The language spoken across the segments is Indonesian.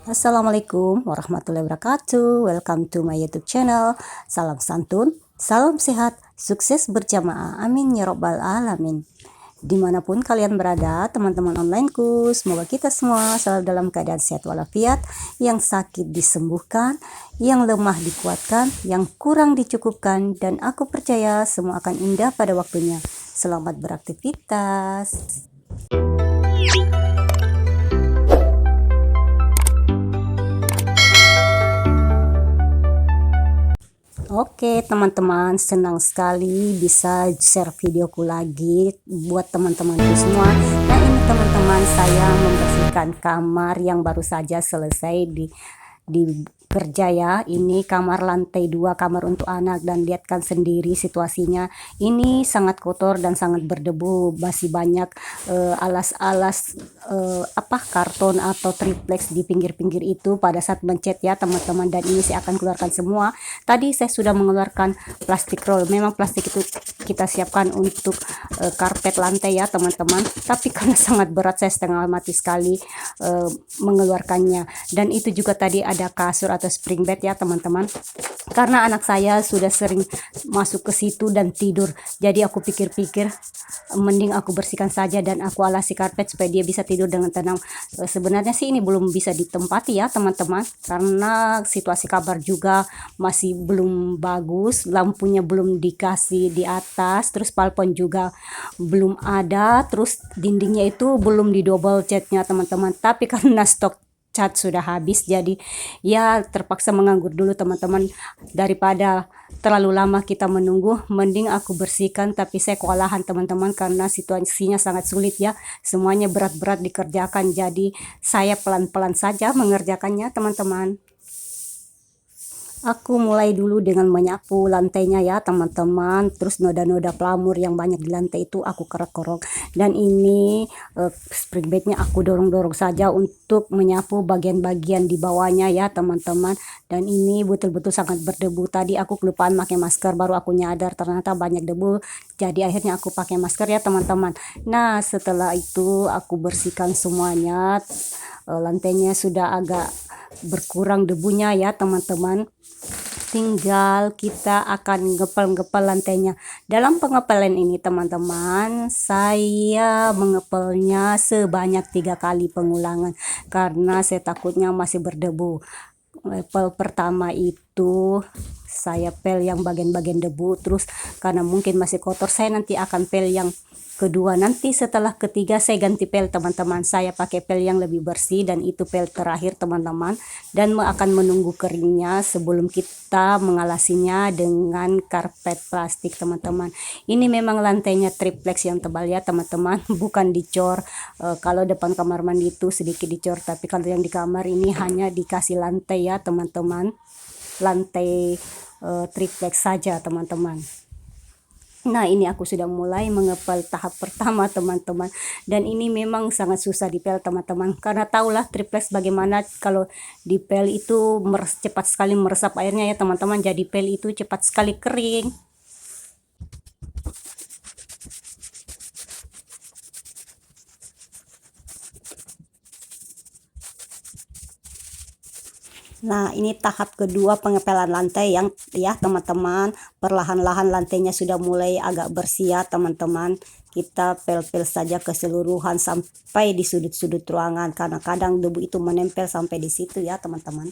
Assalamualaikum warahmatullahi wabarakatuh. Welcome to my YouTube channel. Salam santun, salam sehat, sukses berjamaah. Amin ya robbal alamin. Dimanapun kalian berada, teman-teman onlineku, semoga kita semua selalu dalam keadaan sehat walafiat, yang sakit disembuhkan, yang lemah dikuatkan, yang kurang dicukupkan, dan aku percaya semua akan indah pada waktunya. Selamat beraktivitas. Oke teman-teman, senang sekali bisa share videoku lagi buat teman-temanku semua. Nah ini teman-teman, saya membersihkan kamar yang baru saja selesai di kerja ya. Ini kamar lantai 2, kamar untuk anak, dan lihatkan sendiri situasinya. Ini sangat kotor dan sangat berdebu, masih banyak alas-alas karton atau triplex di pinggir-pinggir itu pada saat mencet ya teman-teman. Dan ini saya akan keluarkan semua. Tadi saya sudah mengeluarkan plastik roll. Memang plastik itu kita siapkan untuk karpet lantai ya teman-teman, tapi karena sangat berat saya setengah mati sekali mengeluarkannya. Dan itu juga tadi ada kasur atau spring bed ya teman-teman, karena anak saya sudah sering masuk ke situ dan tidur. Jadi aku pikir-pikir mending aku bersihkan saja dan aku alasi karpet supaya dia bisa tidur dengan tenang. Sebenarnya sih ini belum bisa ditempati ya teman-teman, karena situasi kabar juga masih belum bagus, lampunya belum dikasih di atas, terus plafon juga belum ada, terus dindingnya itu belum di double catnya teman-teman. Tapi karena stok cat sudah habis, jadi ya terpaksa menganggur dulu teman-teman. Daripada terlalu lama kita menunggu, mending aku bersihkan. Tapi saya kewalahan teman-teman karena situasinya sangat sulit ya, semuanya berat-berat dikerjakan, jadi saya pelan-pelan saja mengerjakannya teman-teman. Aku mulai dulu dengan menyapu lantainya ya teman-teman, terus noda-noda pelamur yang banyak di lantai itu aku kerok-kerok. Dan ini spring bednya aku dorong-dorong saja untuk menyapu bagian-bagian di bawahnya ya teman-teman. Dan ini betul-betul sangat berdebu. Tadi aku kelupaan pakai masker, baru aku nyadar ternyata banyak debu, jadi akhirnya aku pakai masker ya teman-teman. Nah setelah itu aku bersihkan semuanya. Lantainya sudah agak berkurang debunya ya teman-teman, tinggal kita akan ngepel-ngepel lantainya. Dalam pengepelan ini teman-teman, saya mengepelnya sebanyak 3 kali pengulangan karena saya takutnya masih berdebu. Pel pertama itu saya pel yang bagian-bagian debu, terus karena mungkin masih kotor saya nanti akan pel yang kedua. Nanti setelah ketiga saya ganti pel teman-teman, saya pakai pel yang lebih bersih, dan itu pel terakhir teman-teman. Dan akan menunggu keringnya sebelum kita mengalasinya dengan karpet plastik teman-teman. Ini memang lantainya triplex yang tebal ya teman-teman, bukan dicor. Kalau depan kamar mandi itu sedikit dicor, tapi kalau yang di kamar ini hanya dikasih lantai ya teman-teman, lantai triplex saja teman-teman. Nah ini aku sudah mulai mengepel tahap pertama teman-teman, dan ini memang sangat susah dipel teman-teman, karena tahulah triplex bagaimana kalau dipel itu cepat sekali meresap airnya ya teman-teman, jadi pel itu cepat sekali kering. Nah ini tahap kedua pengepelan lantai yang ya teman-teman, perlahan-lahan lantainya sudah mulai agak bersih ya teman-teman. Kita pel-pel saja keseluruhan sampai di sudut-sudut ruangan, karena kadang debu itu menempel sampai di situ ya teman-teman.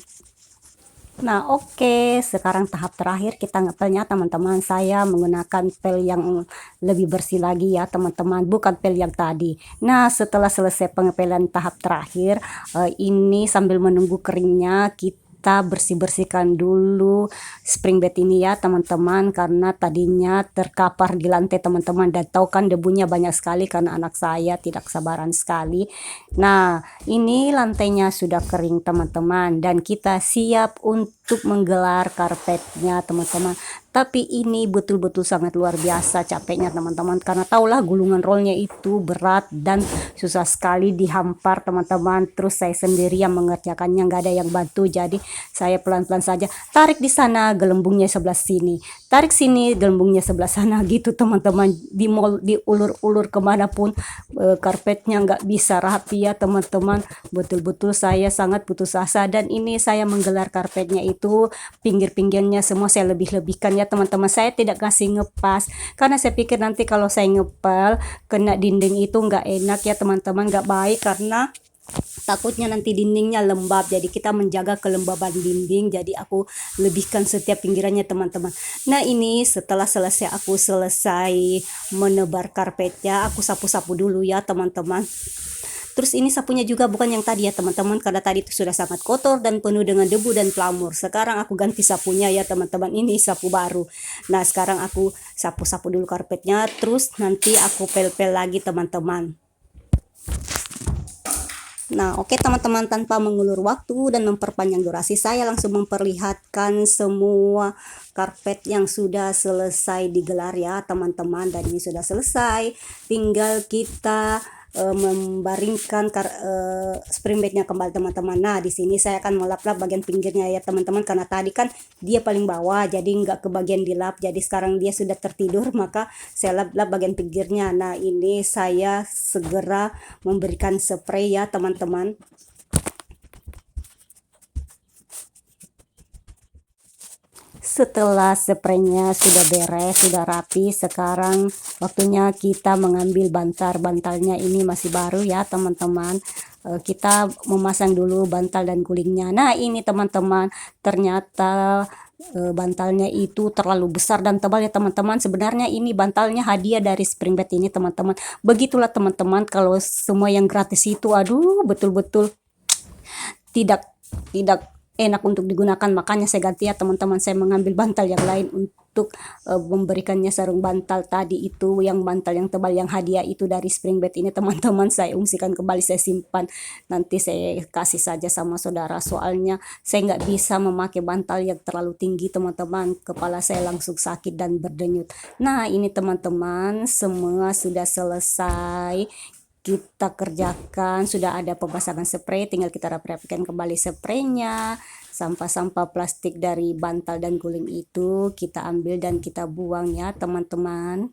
Nah oke, sekarang tahap terakhir kita ngepelnya teman-teman. Saya menggunakan pel yang lebih bersih lagi ya teman-teman, bukan pel yang tadi. Nah setelah selesai pengepelan tahap terakhir, ini sambil menunggu keringnya kita bersih-bersihkan dulu spring bed ini ya teman-teman, karena tadinya terkapar di lantai teman-teman, dan tahu kan debunya banyak sekali karena anak saya tidak sabaran sekali. Nah ini lantainya sudah kering teman-teman, dan kita siap untuk untuk menggelar karpetnya teman-teman. Tapi ini betul-betul sangat luar biasa capeknya teman-teman, karena tahulah gulungan rollnya itu berat dan susah sekali dihampar teman-teman. Terus saya sendiri yang mengerjakannya, nggak ada yang bantu, jadi saya pelan-pelan saja tarik di sana gelembungnya sebelah sini, tarik sini gelembungnya sebelah sana gitu teman-teman. Diulur-ulur kemanapun karpetnya nggak bisa rapi ya teman-teman. Betul-betul saya sangat putus asa, dan ini saya menggelar karpetnya itu pinggir-pinggirnya semua saya lebih-lebihkan ya teman-teman. Saya tidak kasih ngepas karena saya pikir nanti kalau saya ngepel kena dinding itu nggak enak ya teman-teman, nggak baik, karena takutnya nanti dindingnya lembab. Jadi kita menjaga kelembaban dinding, jadi aku lebihkan setiap pinggirannya teman-teman. Nah ini setelah aku selesai menebar karpetnya, aku sapu-sapu dulu ya teman-teman. Terus ini sapunya juga bukan yang tadi ya teman-teman, karena tadi itu sudah sangat kotor dan penuh dengan debu dan pelamur. Sekarang aku ganti sapunya ya teman-teman, ini sapu baru. Nah sekarang aku sapu-sapu dulu karpetnya, terus nanti aku pel-pel lagi teman-teman. Nah oke teman-teman, tanpa mengulur waktu dan memperpanjang durasi, saya langsung memperlihatkan semua karpet yang sudah selesai digelar ya teman-teman. Dan ini sudah selesai, tinggal kita membaringkan spring bednya kembali teman-teman. Nah di sini saya akan melap-lap bagian pinggirnya ya teman-teman, karena tadi kan dia paling bawah jadi nggak ke bagian dilap, jadi sekarang dia sudah tertidur, maka saya lap-lap bagian pinggirnya. Nah ini saya segera memberikan spray ya teman-teman. Setelah spraynya sudah beres, sudah rapi, sekarang waktunya kita mengambil bantalnya. Ini masih baru ya teman-teman. Kita memasang dulu bantal dan gulingnya. Nah ini teman-teman, ternyata bantalnya itu terlalu besar dan tebal ya teman-teman. Sebenarnya ini bantalnya hadiah dari Springbed ini teman-teman. Begitulah teman-teman, kalau semua yang gratis itu aduh betul-betul tidak enak untuk digunakan. Makanya saya ganti ya teman-teman, saya mengambil bantal yang lain untuk memberikannya sarung bantal tadi itu, yang bantal yang tebal yang hadiah itu dari Springbed ini teman-teman. Saya ungsikan kembali, saya simpan, nanti saya kasih saja sama saudara, soalnya saya nggak bisa memakai bantal yang terlalu tinggi teman-teman, kepala saya langsung sakit dan berdenyut. Nah ini teman-teman, semua sudah selesai kita kerjakan, sudah ada pemasangan spray, tinggal kita rapikan kembali spraynya. Sampah-sampah plastik dari bantal dan guling itu kita ambil dan kita buang ya teman-teman.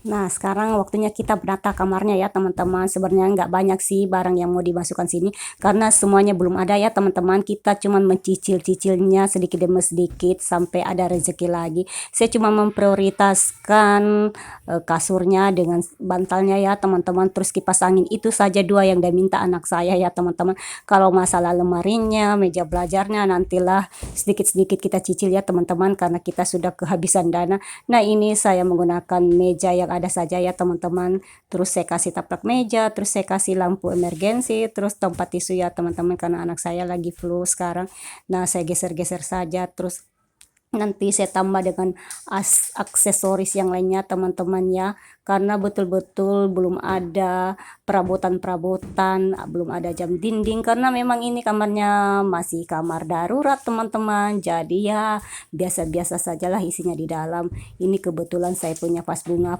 Nah sekarang waktunya kita menata kamarnya ya teman-teman. Sebenarnya nggak banyak sih barang yang mau dimasukkan sini, karena semuanya belum ada ya teman-teman. Kita cuma mencicil-cicilnya sedikit demi sedikit sampai ada rezeki lagi. Saya cuma memprioritaskan kasurnya dengan bantalnya ya teman-teman. Terus kipas angin, itu saja dua yang dia minta anak saya ya teman-teman. Kalau masalah lemarinya, meja belajarnya, nantilah sedikit-sedikit kita cicil ya teman-teman, karena kita sudah kehabisan dana. Nah ini saya menggunakan meja yang ada saja ya teman-teman. Terus saya kasih taplak meja, terus saya kasih lampu emergensi, terus tempat tisu ya teman-teman, karena anak saya lagi flu sekarang. Nah saya geser-geser saja, terus nanti saya tambah dengan aksesoris yang lainnya teman-teman ya, karena betul-betul belum ada perabotan-perabotan, belum ada jam dinding, karena memang ini kamarnya masih kamar darurat teman-teman. Jadi ya biasa-biasa sajalah isinya di dalam. Ini kebetulan saya punya vas bunga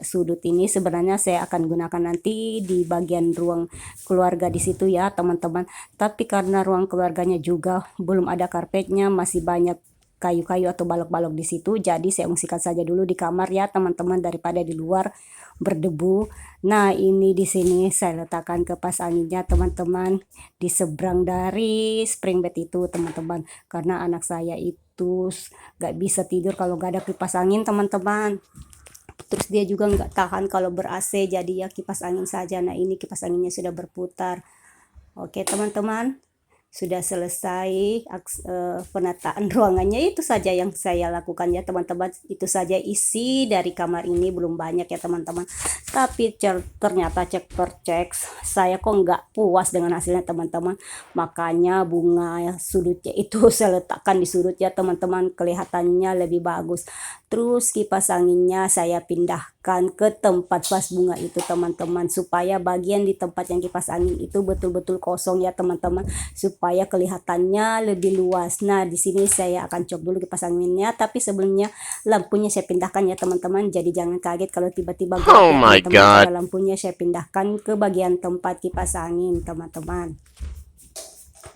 sudut ini sebenarnya saya akan gunakan nanti di bagian ruang keluarga di situ ya teman-teman. Tapi karena ruang keluarganya juga belum ada karpetnya, masih banyak kayu-kayu atau balok-balok di situ, jadi saya ungsikan saja dulu di kamar ya teman-teman, daripada di luar berdebu. Nah ini di sini saya letakkan kipas anginnya teman-teman, di seberang dari Springbed itu teman-teman, karena anak saya itu nggak bisa tidur kalau nggak ada kipas angin teman-teman. Terus dia juga nggak tahan kalau ber-AC, jadi ya kipas angin saja. Nah ini kipas anginnya sudah berputar. Oke teman-teman, sudah selesai penataan ruangannya. Itu saja yang saya lakukan ya teman-teman. Itu saja isi dari kamar ini, belum banyak ya teman-teman. Tapi ternyata cek per cek saya kok nggak puas dengan hasilnya teman-teman. Makanya bunga sudutnya itu saya letakkan di sudut ya teman-teman, kelihatannya lebih bagus. Terus kipas anginnya saya pindahkan ke tempat vas bunga itu teman-teman, supaya bagian di tempat yang kipas angin itu betul-betul kosong ya teman-teman, supaya kelihatannya lebih luas. Nah, di sini saya akan cok dulu kipas anginnya, tapi sebelumnya lampunya saya pindahkan ya teman-teman. Jadi jangan kaget kalau tiba-tiba gelap Oh ya my teman-teman, God. karena lampunya saya pindahkan ke bagian tempat kipas angin teman-teman.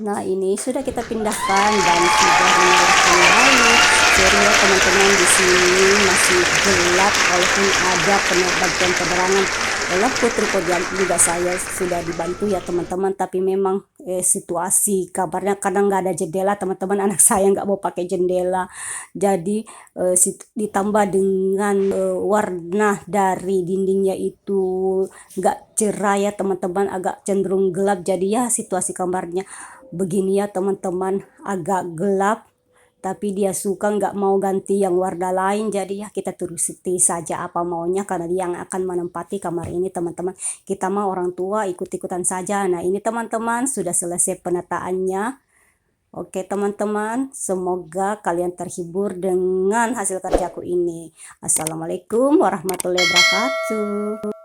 Nah, ini sudah kita pindahkan dan sudah dinyalakan kembali. Sorry ya teman-teman, di sini masih gelap walaupun ada bagian penerangan lampu tripod juga. Saya sudah dibantu ya teman-teman, tapi memang situasi kabarnya kadang nggak ada jendela teman-teman. Anak saya nggak mau pakai jendela, jadi ditambah dengan warna dari dindingnya itu nggak cerah ya teman-teman, agak cenderung gelap. Jadi ya situasi kamarnya begini ya teman-teman, agak gelap, tapi dia suka nggak mau ganti yang warna lain. Jadi ya kita turuti saja apa maunya, karena dia yang akan menempati kamar ini teman-teman. Kita mah orang tua ikut-ikutan saja. Nah, ini teman-teman sudah selesai penataannya. Oke teman-teman, semoga kalian terhibur dengan hasil kerjaku ini. Assalamualaikum warahmatullahi wabarakatuh.